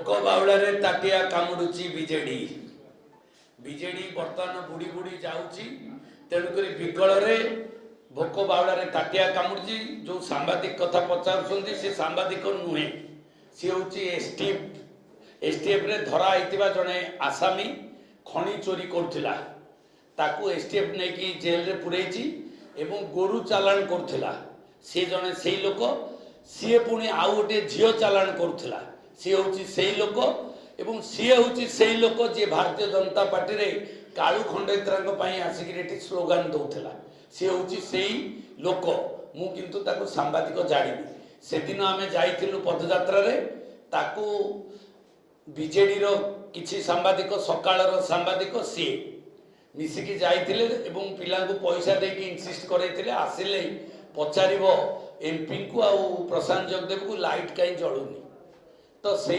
भोक बाउलारे Tatiya कामुड़ुची BJD BJD बर्तमान बुड़ी बुड़ी जाऊची तेणुक विकल भोक बाउलारे ताटिया कामुड़ुची जो सांबादिक कथा पचार से सांबादिक नुहे सी हूँ एसटीएफ रे धरा होता जड़े आसामी खनि चोरी करुला ताकू एसटीएफ नहीं कि जेल रे पुरैची एवं गोरु चालाण करुला सी जड़े से लोक सी पुणी आउ गोटे झील चालाण करुला सी हूँ से लोक एवं सी हूँ से लोक जी भारतीय जनता पार्टी रे कालू खंडेतरा आसिक स्लोगान दौला सी हूँ से लोक मु किंतु ताको सांबादिक जानी से दिन आम जाइलु पदयात्रा ताकू बीजेडी रो किछि सांबादिक सकाळर सांबादिक सी मिसिकी जाइतिले एवं पिला को पैसा देकी इनसिस्ट करैतिले आसिले पचारिबो एमपी को आ प्रशांत जगदेव को लाइट कहीं जलुनी तो से